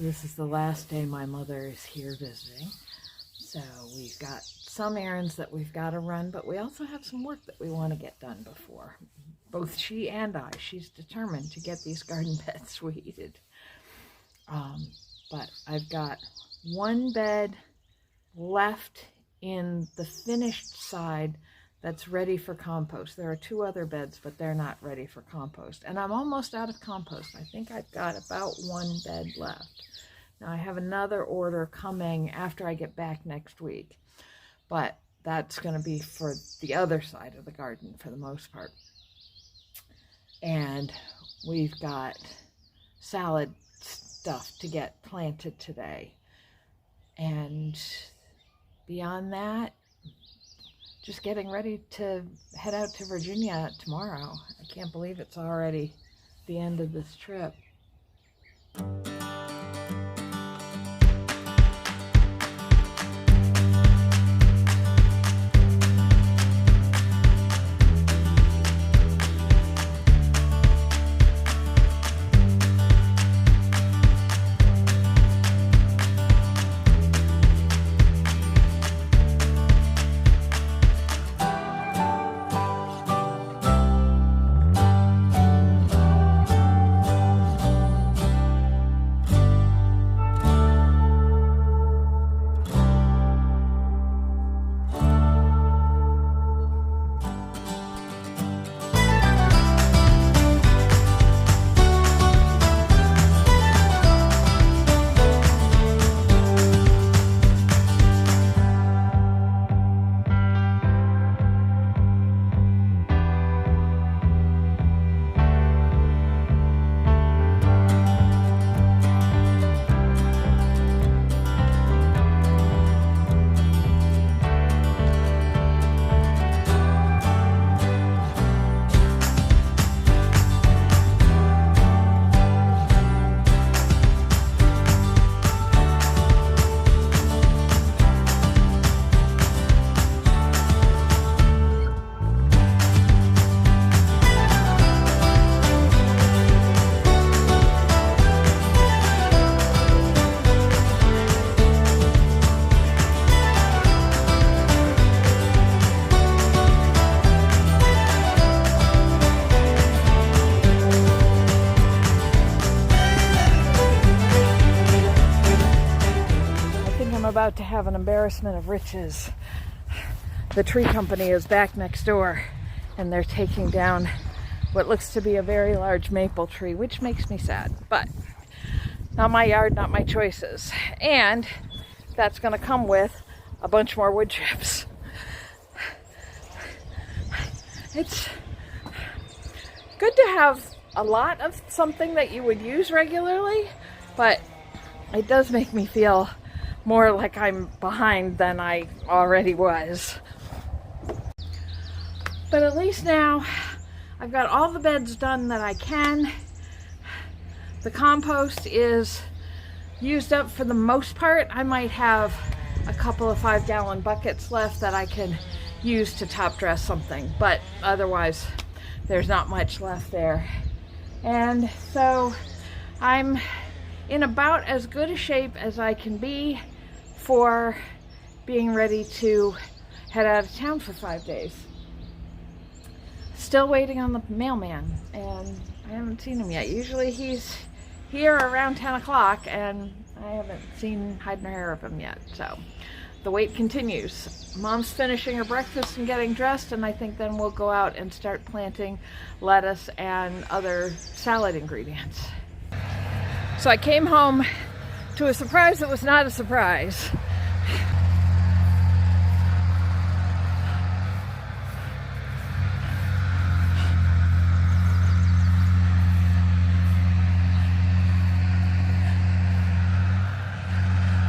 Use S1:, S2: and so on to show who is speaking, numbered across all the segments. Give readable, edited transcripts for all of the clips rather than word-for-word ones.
S1: This is the last day my mother is here visiting. So we've got some errands that we've got to run, but we also have some work that we want to get done before. Both she and I. She's determined to get these garden beds weeded. But I've got one bed left in the finished side that's ready for compost. There are two other beds, but they're not ready for compost. And I'm almost out of compost. I think I've got about one bed left. Now I have another order coming after I get back next week, but that's going to be for the other side of the garden for the most part. And we've got salad stuff to get planted today. And beyond that, just getting ready to head out to Virginia tomorrow. I can't believe it's already the end of this trip. About to have an embarrassment of riches. The tree company is back next door and they're taking down what looks to be a very large maple tree, which makes me sad, but not my yard, not my choices. And that's going to come with a bunch more wood chips. It's good to have a lot of something that you would use regularly, but it does make me feel more like I'm behind than I already was. But at least now I've got all the beds done that I can. The compost is used up for the most part. I might have a couple of 5-gallon buckets left that I can use to top dress something, but otherwise there's not much left there. And so I'm in about as good a shape as I can be for being ready to head out of town for 5 days. Still waiting on the mailman, and I haven't seen him yet. Usually he's here around 10 o'clock, and I haven't seen hide nor hair of him yet, so the wait continues. Mom's finishing her breakfast and getting dressed, and I think then we'll go out and start planting lettuce and other salad ingredients. So I came home to a surprise that was not a surprise.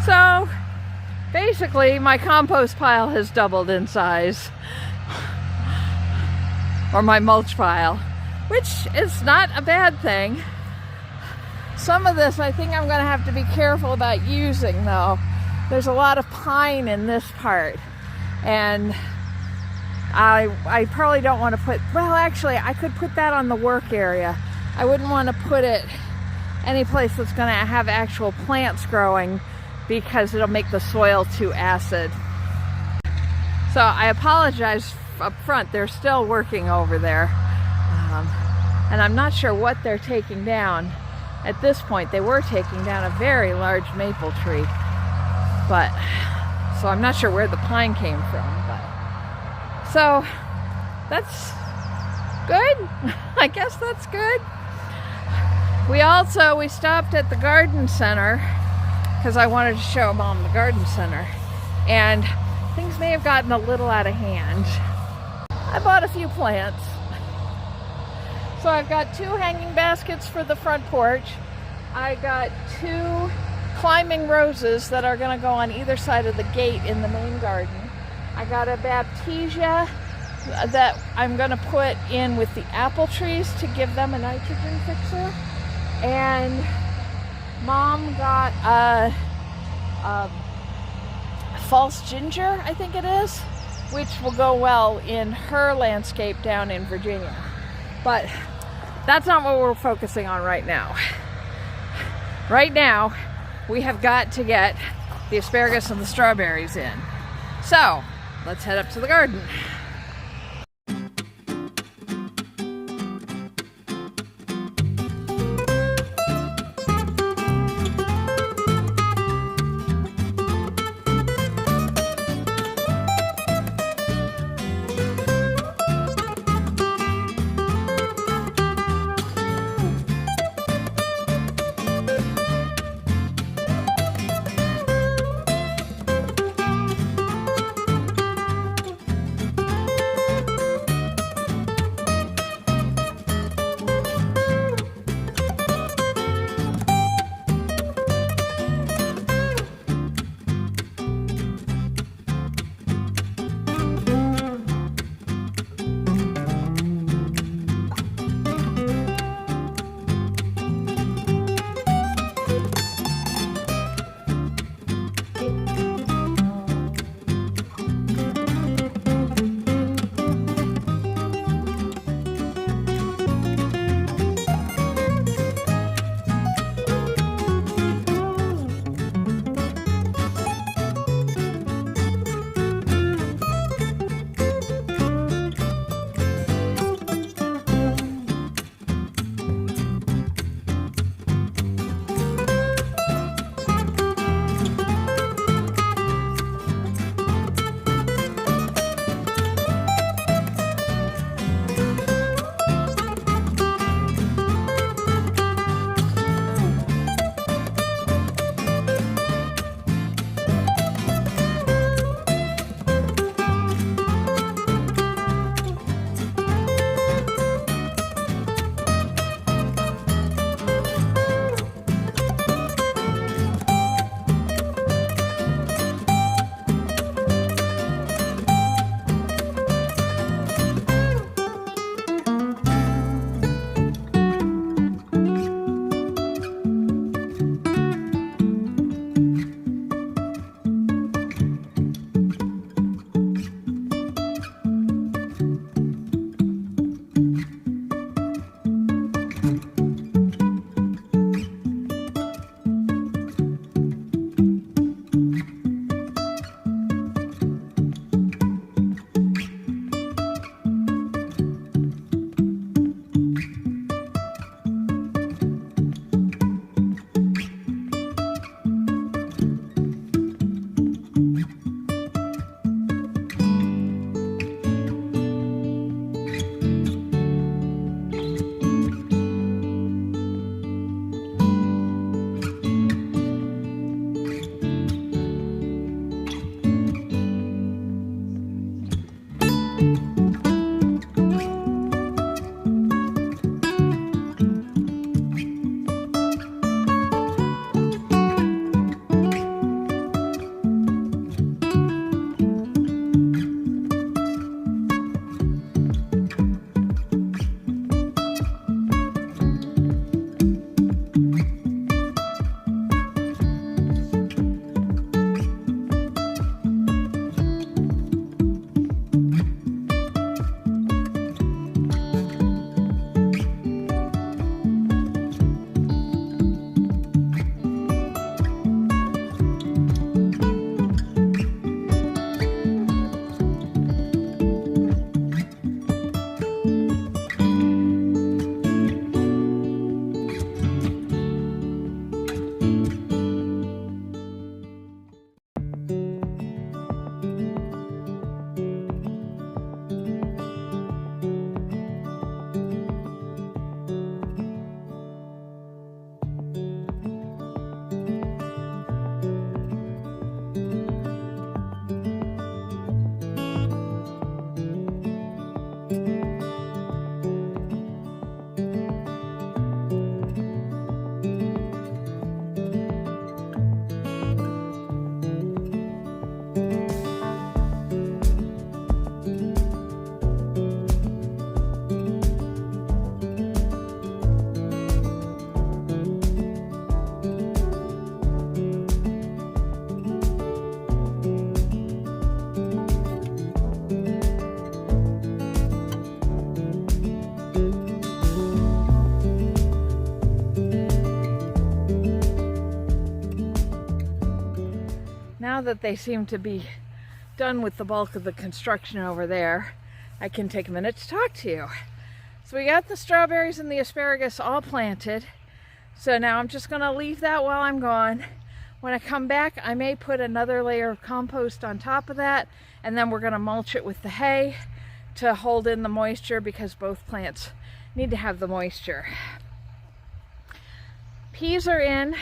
S1: So basically my compost pile has doubled in size, or my mulch pile, which is not a bad thing. Some of this I think I'm going to have to be careful about using, though. There's a lot of pine in this part, and I probably don't want to put, well actually I could put that on the work area. I wouldn't want to put it any place that's going to have actual plants growing, because it'll make the soil too acid. So I apologize up front, they're still working over there. And I'm not sure what they're taking down. At this point, they were taking down a very large maple tree. But, so I'm not sure where the pine came from. But, so, that's good. I guess that's good. We stopped at the garden center because I wanted to show Mom the garden center. And things may have gotten a little out of hand. I bought a few plants. So I've got 2 hanging baskets for the front porch. I got 2 climbing roses that are going to go on either side of the gate in the main garden. I got a baptisia that I'm going to put in with the apple trees to give them a nitrogen fixer. And Mom got a false ginger, I think it is, which will go well in her landscape down in Virginia. But that's not what we're focusing on right now. Right now, we have got to get the asparagus and the strawberries in. So, let's head up to the garden. now that they seem to be done with the bulk of the construction over there, I can take a minute to talk to you. So we got the strawberries and the asparagus all planted. So now I'm just going to leave that while I'm gone. When I come back, I may put another layer of compost on top of that, and then we're going to mulch it with the hay to hold in the moisture, because both plants need to have the moisture. Peas are in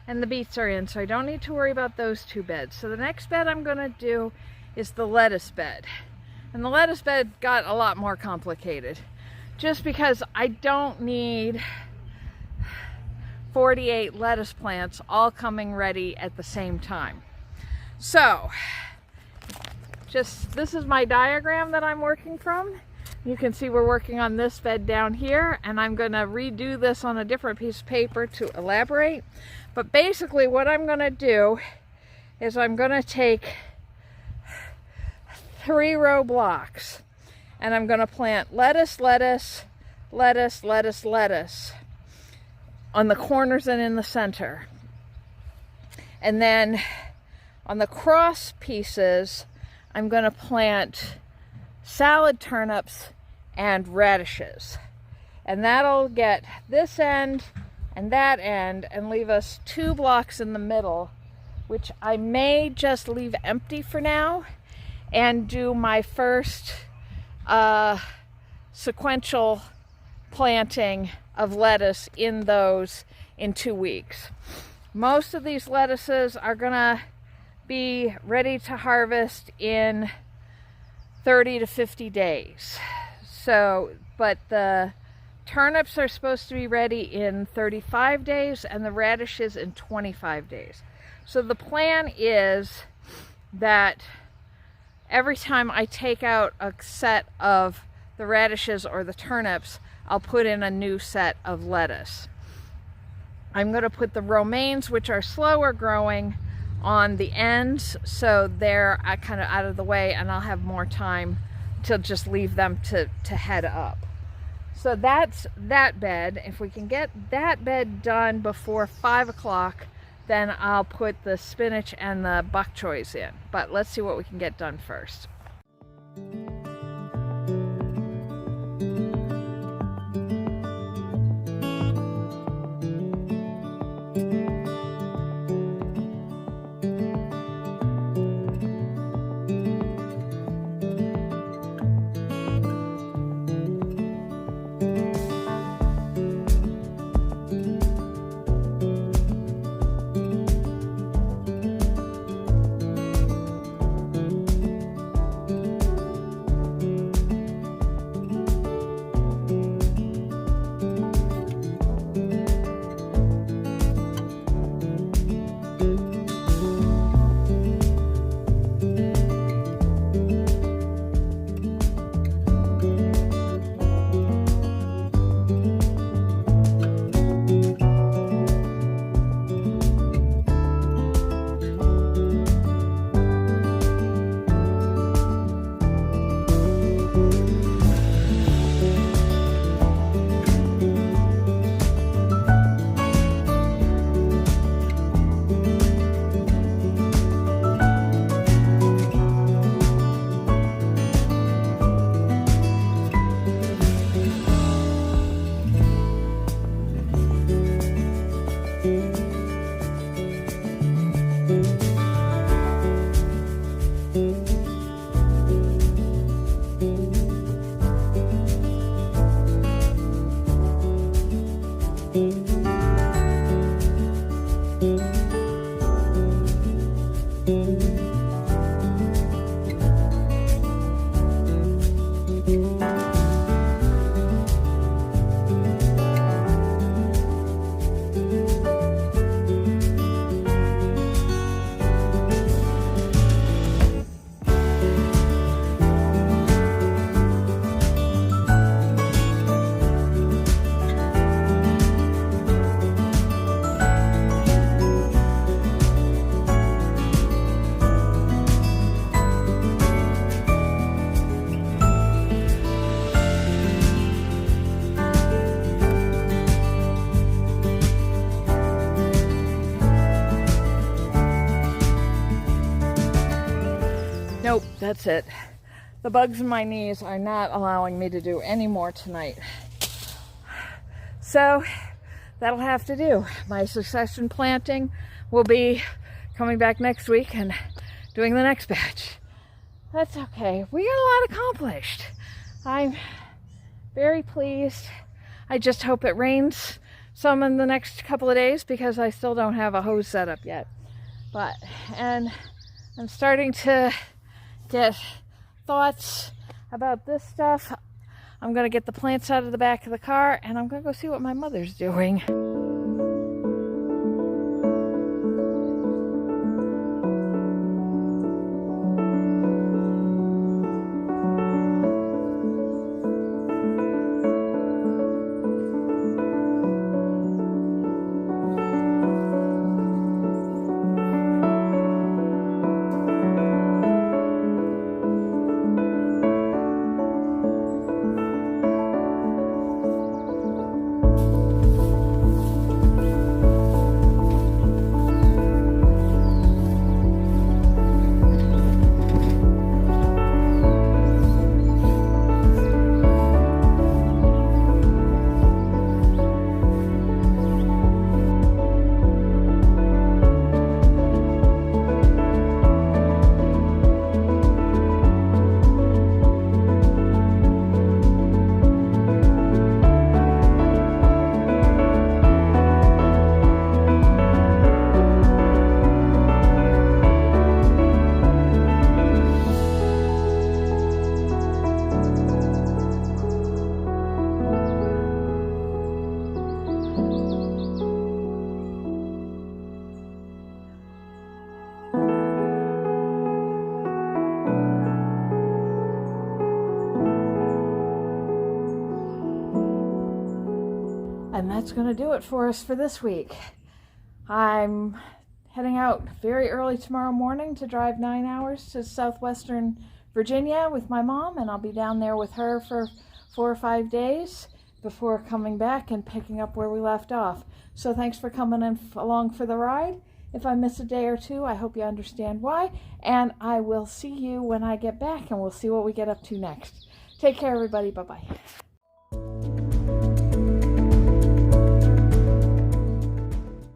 S1: and the beets are in, so I don't need to worry about those two beds. So the next bed I'm going to do is the lettuce bed. And the lettuce bed got a lot more complicated, just because I don't need 48 lettuce plants all coming ready at the same time. So this is my diagram that I'm working from. You can see we're working on this bed down here, and I'm going to redo this on a different piece of paper to elaborate. But basically what I'm going to do is I'm going to take 3-row blocks, and I'm going to plant lettuce, lettuce, lettuce, lettuce, lettuce on the corners and in the center. And then on the cross pieces, I'm going to plant salad turnips and radishes. And that'll get this end and that end and leave us 2 blocks in the middle, which I may just leave empty for now and do my first sequential planting of lettuce in those in 2 weeks. Most of these lettuces are gonna be ready to harvest in 30 to 50 days. So, but the turnips are supposed to be ready in 35 days and the radishes in 25 days. So the plan is that every time I take out a set of the radishes or the turnips, I'll put in a new set of lettuce. I'm going to put the romaines, which are slower growing, on the ends, so they're kind of out of the way, and I'll have more time to just leave them to head up. So that's that bed. If we can get that bed done before 5 o'clock, then I'll put the spinach and the bok choys in. But let's see what we can get done first. Nope, that's it. The bugs in my knees are not allowing me to do any more tonight. So that'll have to do. My succession planting will be coming back next week and doing the next batch. That's okay. We got a lot accomplished. I'm very pleased. I just hope it rains some in the next couple of days because I still don't have a hose set up yet. And I'm starting to get thoughts about this stuff. I'm going to get the plants out of the back of the car and I'm going to go see what my mother's doing. And that's going to do it for us for this week. I'm heading out very early tomorrow morning to drive 9 hours to southwestern Virginia with my mom, and I'll be down there with her for 4 or 5 days before coming back and picking up where we left off. So thanks for coming along for the ride. If I miss a day or two, I hope you understand why, and I will see you when I get back and we'll see what we get up to next. Take care, everybody. Bye-bye.